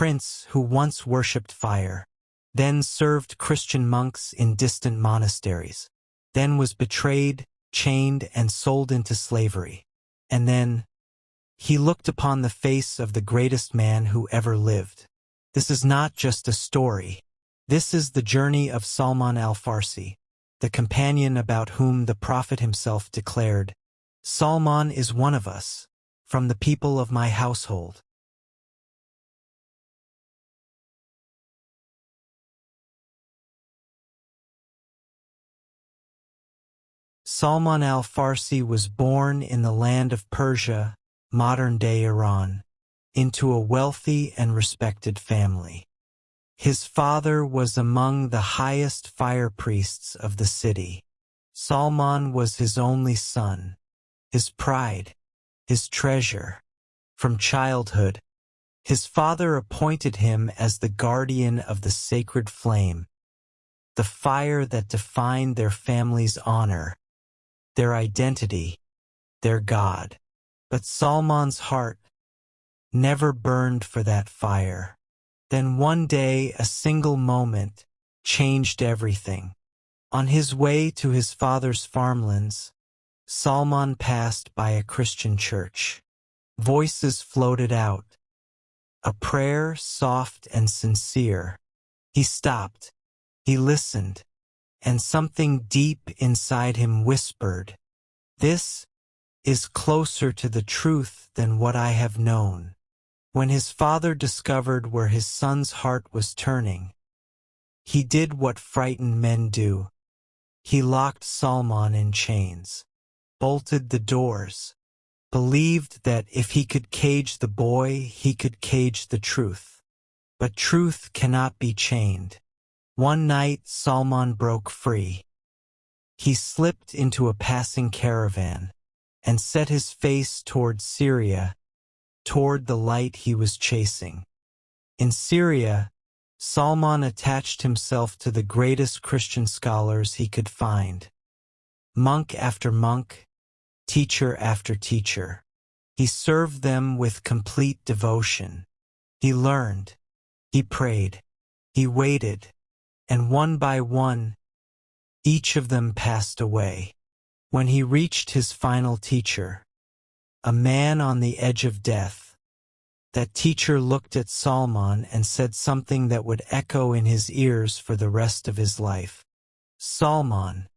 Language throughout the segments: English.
prince who once worshipped fire, then served Christian monks in distant monasteries, then was betrayed, chained, and sold into slavery. And then he looked upon the face of the greatest man who ever lived. This is not just a story. This is the journey of Salman al-Farsi, the companion about whom the Prophet himself declared, "Salman is one of us, from the people of my household." Salman al-Farsi was born in the land of Persia, modern-day Iran, into a wealthy and respected family. His father was among the highest fire priests of the city. Salman was his only son, his pride, his treasure. From childhood, his father appointed him as the guardian of the sacred flame, the fire that defined their family's honor, their identity, their God. But Salman's heart never burned for that fire. Then one day a single moment changed everything. On his way to his father's farmlands, Salman passed by a Christian church. Voices floated out, a prayer soft and sincere. He stopped, he listened, and something deep inside him whispered, "This is closer to the truth than what I have known." When his father discovered where his son's heart was turning, he did what frightened men do. He locked Salman in chains, bolted the doors, believed that if he could cage the boy, he could cage the truth. But truth cannot be chained. One night Salman broke free. He slipped into a passing caravan and set his face toward Syria, toward the light he was chasing. In Syria, Salman attached himself to the greatest Christian scholars he could find. Monk after monk, teacher after teacher. He served them with complete devotion. He learned, he prayed, he waited, and one by one, each of them passed away. When he reached his final teacher, a man on the edge of death, that teacher looked at Salman and said something that would echo in his ears for the rest of his life. "Salman,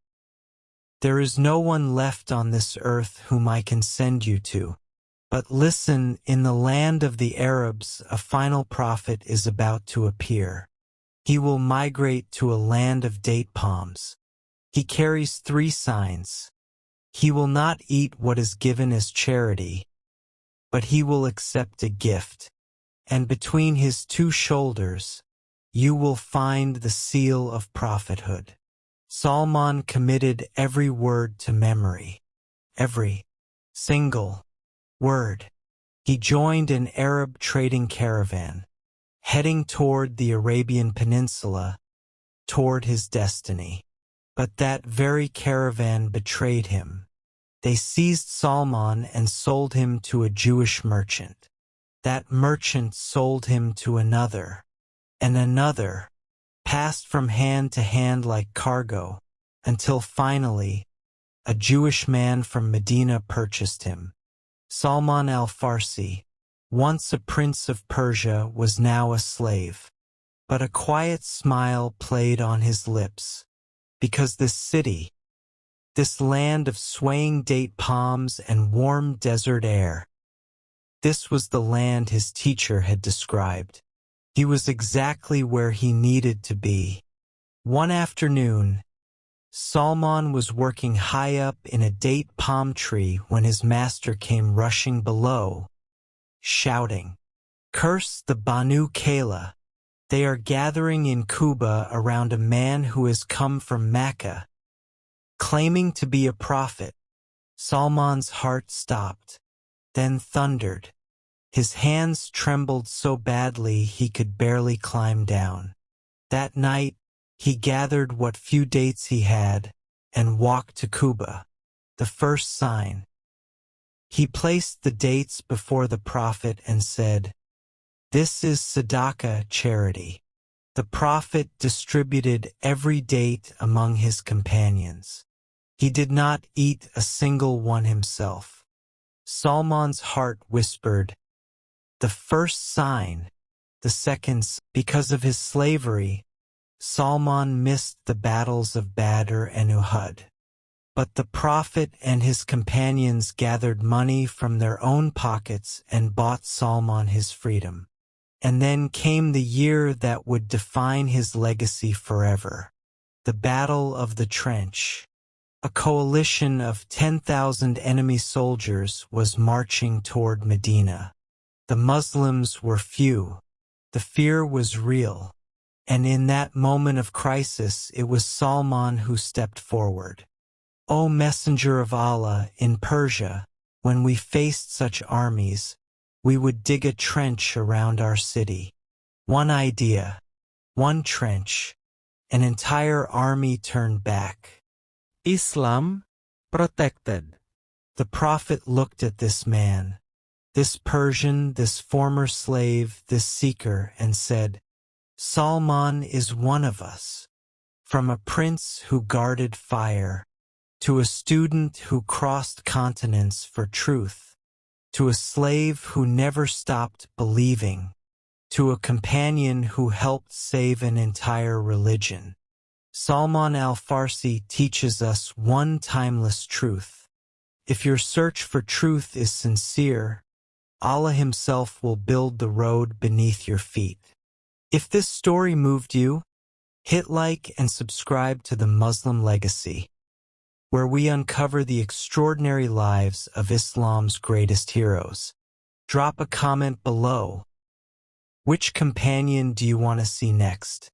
there is no one left on this earth whom I can send you to. But listen, in the land of the Arabs, a final prophet is about to appear. He will migrate to a land of date palms. He carries 3 signs. He will not eat what is given as charity, but he will accept a gift. And between his 2 shoulders, you will find the seal of prophethood." Salman committed every word to memory, every single word. He joined an Arab trading caravan, heading toward the Arabian Peninsula, toward his destiny. But that very caravan betrayed him. They seized Salman and sold him to a Jewish merchant. That merchant sold him to another, and another, passed from hand to hand like cargo, until finally, a Jewish man from Medina purchased him. Salman al-Farsi, once a prince of Persia, was now a slave. But a quiet smile played on his lips, because this city, this land of swaying date palms and warm desert air, this was the land his teacher had described. He was exactly where he needed to be. One afternoon, Salman was working high up in a date palm tree when his master came rushing below, shouting, "Curse the Banu Kayla! They are gathering in Kuba around a man who has come from Mecca, claiming to be a prophet." Salman's heart stopped, then thundered. His hands trembled so badly he could barely climb down. That night, he gathered what few dates he had and walked to Kuba, the first sign. He placed the dates before the prophet and said, This is sadaqah, charity. The Prophet distributed every date among his companions. He did not eat a single one himself. Salman's heart whispered, the first sign, the second. Because of his slavery, Salman missed the battles of Badr and Uhud. But the Prophet and his companions gathered money from their own pockets and bought Salman his freedom. And then came the year that would define his legacy forever. The Battle of the Trench. A coalition of 10,000 enemy soldiers was marching toward Medina. The Muslims were few. The fear was real. And in that moment of crisis, it was Salman who stepped forward. O Messenger of Allah, in Persia, when we faced such armies, we would dig a trench around our city. One idea, one trench, an entire army turned back. Islam protected. The Prophet looked at this man, this Persian, this former slave, this seeker, and said, Salman is one of us. From a prince who guarded fire, to a student who crossed continents for truth, to a slave who never stopped believing, to a companion who helped save an entire religion. Salman al-Farsi teaches us one timeless truth. If your search for truth is sincere, Allah Himself will build the road beneath your feet. If this story moved you, hit like and subscribe to the Muslim Legacy, where we uncover the extraordinary lives of Islam's greatest heroes. Drop a comment below. Which companion do you want to see next?